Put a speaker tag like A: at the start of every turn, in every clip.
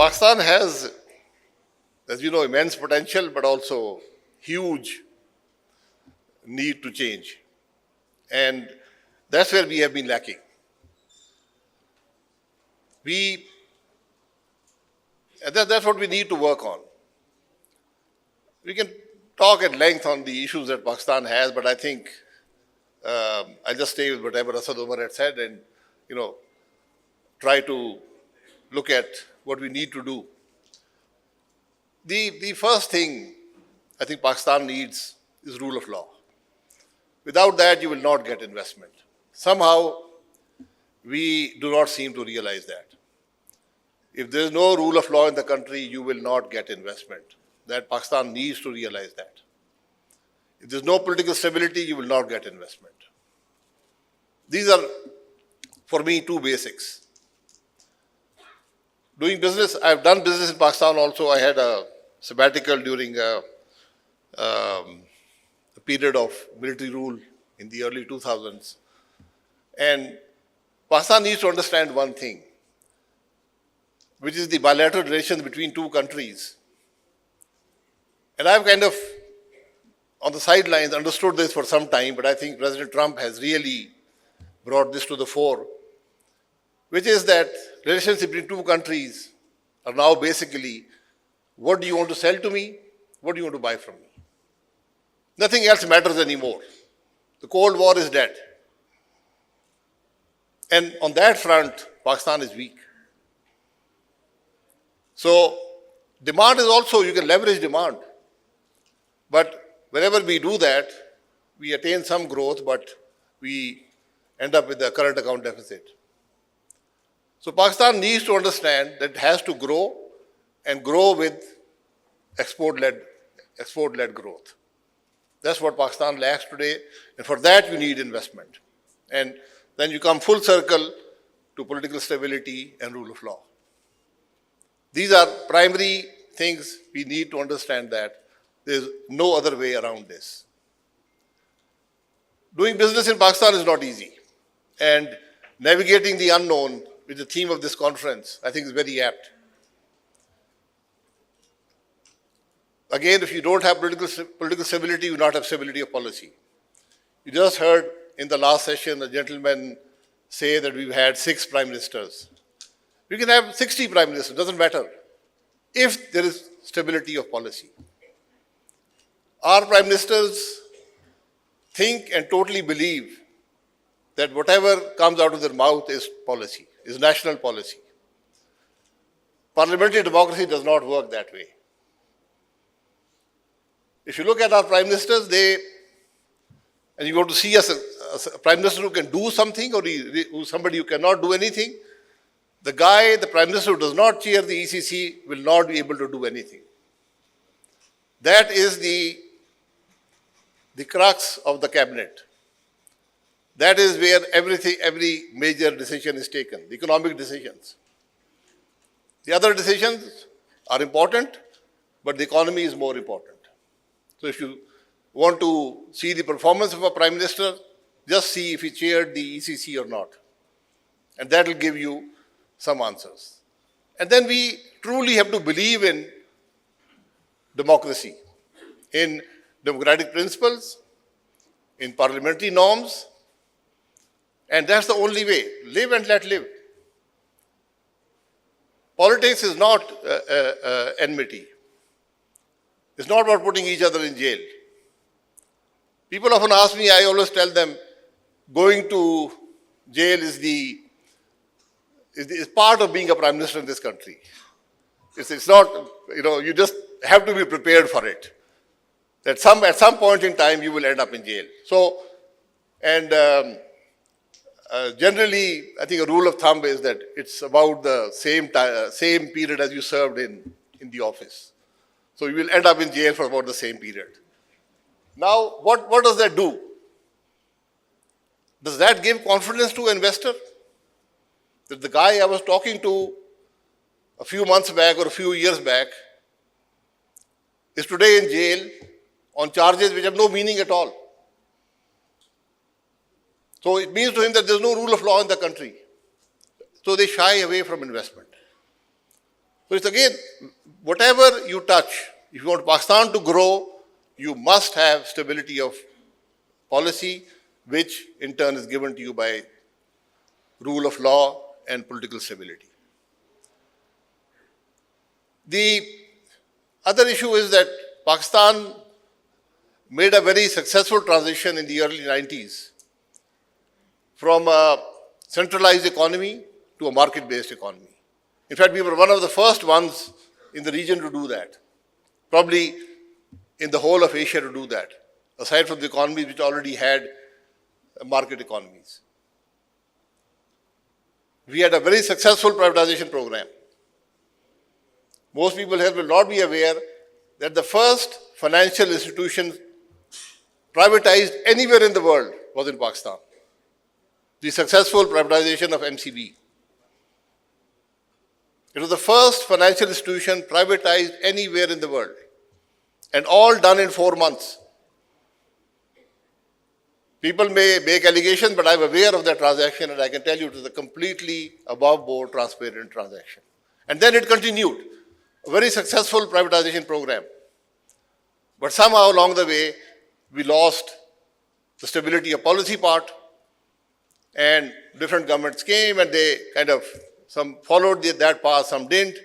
A: Pakistan has, as you know, immense potential, but also huge need to change. And that's where we have been lacking. That's what we need to work on. We can talk at length on the issues that Pakistan has, but I think I'll just stay with whatever Asad Umar had said and, try to look at what we need to do. The first thing I think Pakistan needs is rule of law. Without that, you will not get investment. Somehow, we do not seem to realize that. If there is no rule of law in the country, you will not get investment. That Pakistan needs to realize that. If there is no political stability, you will not get investment. These are, for me, two basics. Doing business, I've done business in Pakistan also. I had a sabbatical during a period of military rule in the early 2000s. And Pakistan needs to understand one thing, which is the bilateral relations between two countries. And I've kind of, on the sidelines, understood this for some time, but I think President Trump has really brought this to the fore, which is that relations between two countries are now basically, what do you want to sell to me? What do you want to buy from me? Nothing else matters anymore. The Cold War is dead. And on that front, Pakistan is weak. So demand is also, you can leverage demand. But whenever we do that, we attain some growth, but we end up with a current account deficit. So Pakistan needs to understand that it has to grow and grow with export-led growth. That's what Pakistan lacks today, and for that you need investment. And then you come full circle to political stability and rule of law. These are primary things we need to understand, that there's no other way around this. Doing business in Pakistan is not easy, and navigating the unknown, which is the theme of this conference, I think is very apt. Again, if you don't have political stability, you will not have stability of policy. You just heard in the last session a gentleman say that we've had 6 prime ministers. We can have 60 prime ministers, doesn't matter, if there is stability of policy. Our prime ministers think and totally believe that whatever comes out of their mouth is policy, is national policy. Parliamentary democracy does not work that way. If you look at our prime ministers, and you go to see a prime minister who can do something or somebody who cannot do anything, the prime minister who does not chair the ECC will not be able to do anything. That is the crux of the cabinet. That is where every major decision is taken, the economic decisions. The other decisions are important, but the economy is more important. So if you want to see the performance of a prime minister, just see if he chaired the ECC or not. And that will give you some answers. And then we truly have to believe in democracy, in democratic principles, in parliamentary norms, and that's the only way. Live and let live. Politics is not enmity. It's not about putting each other in jail. People often ask me, I always tell them, going to jail is part of being a prime minister in this country. It's not, you just have to be prepared for it. That at some point in time, you will end up in jail. So, and generally, I think a rule of thumb is that it's about the same period as you served in the office. So you will end up in jail for about the same period. Now, what does that do? Does that give confidence to an investor? That the guy I was talking to a few months back or a few years back is today in jail on charges which have no meaning at all. So it means to him that there's no rule of law in the country. So they shy away from investment. So it's again, whatever you touch, if you want Pakistan to grow, you must have stability of policy, which in turn is given to you by rule of law and political stability. The other issue is that Pakistan made a very successful transition in the early 90s from a centralized economy to a market-based economy. In fact, we were one of the first ones in the region to do that, probably in the whole of Asia to do that, aside from the economies which already had market economies. We had a very successful privatization program. Most people here will not be aware that the first financial institution privatized anywhere in the world was in Pakistan. The successful privatization of MCB. It was the first financial institution privatized anywhere in the world, and all done in 4 months. People may make allegations, but I'm aware of that transaction, and I can tell you it was a completely above-board, transparent transaction. And then it continued, a very successful privatization program. But somehow along the way, we lost the stability of policy part, and different governments came and they kind of, some followed that path, some didn't.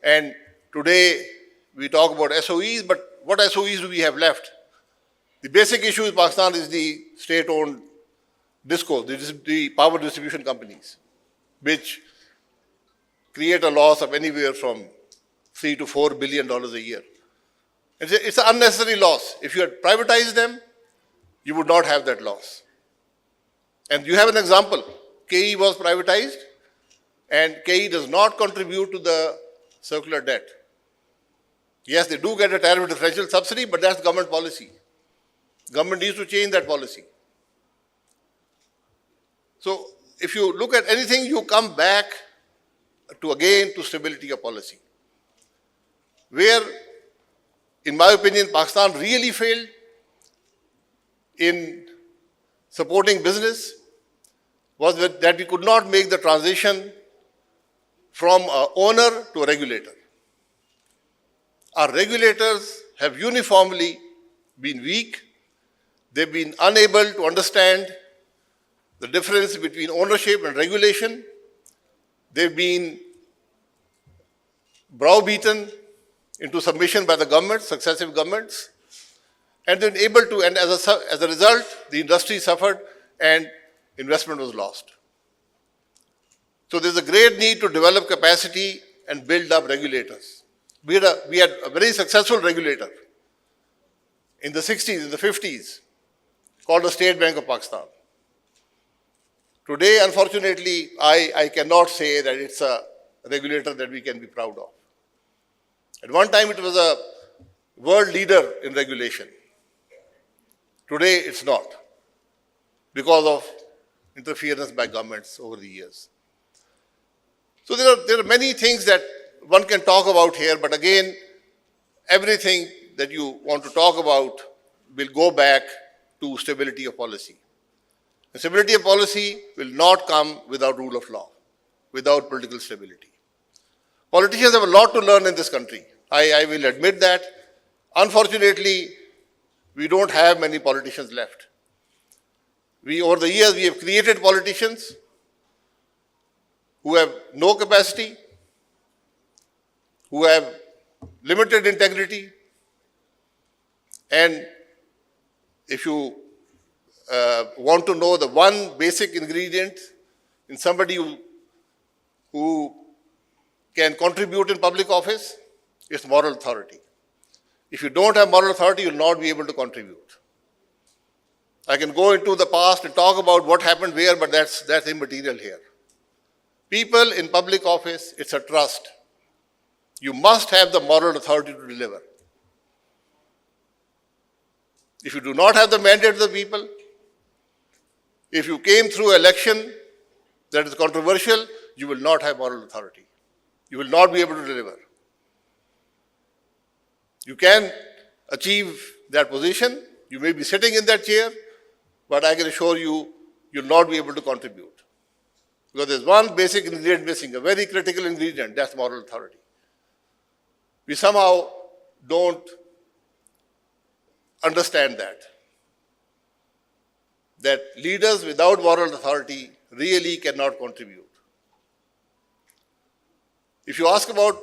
A: And today we talk about SOEs, but what SOEs do we have left? The basic issue in Pakistan is the state-owned DISCOs, the power distribution companies, which create a loss of anywhere from $3 to $4 billion a year. It's an unnecessary loss. If you had privatized them, you would not have that loss. And you have an example. KE was privatized, and KE does not contribute to the circular debt. Yes, they do get a tariff differential subsidy, but that's government policy. Government needs to change that policy. So if you look at anything, you come back to stability of policy. Where, in my opinion, Pakistan really failed in supporting business was that we could not make the transition from an owner to a regulator. Our regulators have uniformly been weak. They've been unable to understand the difference between ownership and regulation. They've been browbeaten into submission by the government, successive governments, and they've been able to, and as a result, the industry suffered and investment was lost. So there's a great need to develop capacity and build up regulators. We had a very successful regulator in the 60s, in the 50s, called the State Bank of Pakistan. Today, unfortunately, I cannot say that it's a regulator that we can be proud of. At one time, it was a world leader in regulation. Today, it's not, because of interference by governments over the years. So there are many things that one can talk about here, but again, everything that you want to talk about will go back to stability of policy. And stability of policy will not come without rule of law, without political stability. Politicians have a lot to learn in this country. I will admit that. Unfortunately, we don't have many politicians left. Over the years, we have created politicians who have no capacity, who have limited integrity, and if you want to know the one basic ingredient in somebody who can contribute in public office, it's moral authority. If you don't have moral authority, you will not be able to contribute. I can go into the past and talk about what happened where, but that's immaterial here. People in public office, it's a trust. You must have the moral authority to deliver. If you do not have the mandate of the people, if you came through election that is controversial, you will not have moral authority. You will not be able to deliver. You can achieve that position. You may be sitting in that chair, but I can assure you, you'll not be able to contribute. Because there's one basic ingredient missing, a very critical ingredient, that's moral authority. We somehow don't understand that leaders without moral authority really cannot contribute. If you ask about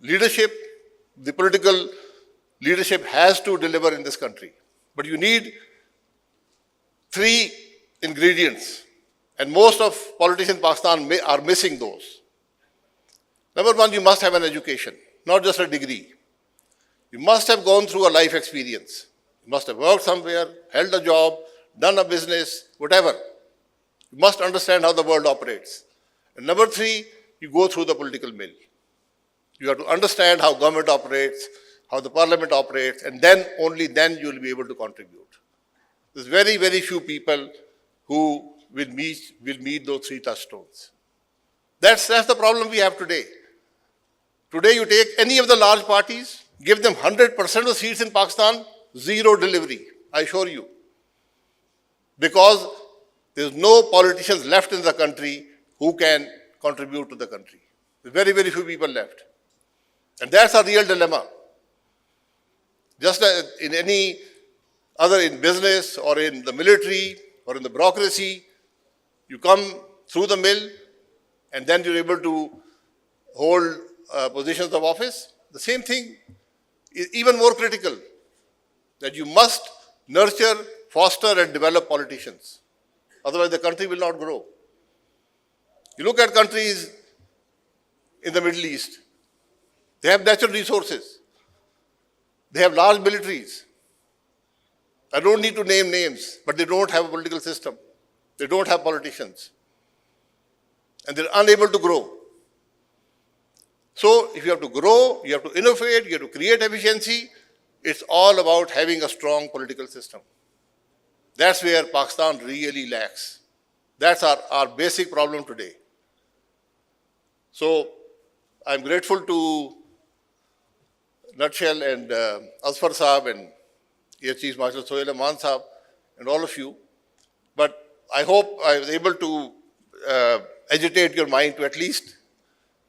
A: leadership, the political leadership has to deliver in this country. But you need three ingredients, and most of politicians in Pakistan are missing those. Number one, you must have an education, not just a degree. You must have gone through a life experience. You must have worked somewhere, held a job, done a business, whatever. You must understand how the world operates. And number three, you go through the political mill. You have to understand how government operates, how the parliament operates, and then, only then, you will be able to contribute. There's very, very few people who will meet those three touchstones. That's the problem we have today. Today, you take any of the large parties, give them 100% of seats in Pakistan, zero delivery, I assure you. Because there's no politicians left in the country who can contribute to the country. There's very, very few people left. And that's a real dilemma. Just as in any other, in business or in the military or in the bureaucracy, you come through the mill and then you're able to hold positions of office. The same thing is even more critical, that you must nurture, foster and develop politicians. Otherwise the country will not grow. You look at countries in the Middle East, they have natural resources. They have large militaries. I don't need to name names, but they don't have a political system. They don't have politicians. And they're unable to grow. So if you have to grow, you have to innovate, you have to create efficiency, it's all about having a strong political system. That's where Pakistan really lacks. That's our basic problem today. So I'm grateful to Nutshell and Asfar Saab and Air Chief Marshal Sohail Aman Saab and all of you. But I hope I was able to agitate your mind to at least,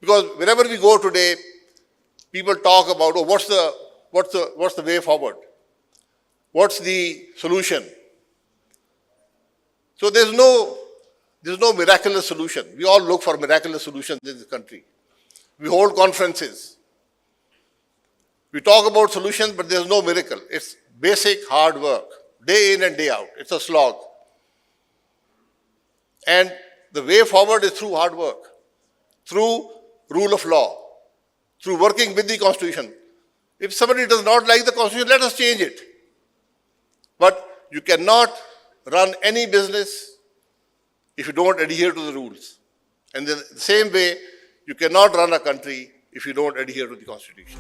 A: because wherever we go today, people talk about, oh, what's the way forward? What's the solution? So there's no miraculous solution. We all look for miraculous solutions in this country. We hold conferences. We talk about solutions, but there's no miracle. It's basic hard work, day in and day out. It's a slog. And the way forward is through hard work, through rule of law, through working with the Constitution. If somebody does not like the Constitution, let us change it. But you cannot run any business if you don't adhere to the rules. And in the same way, you cannot run a country if you don't adhere to the Constitution.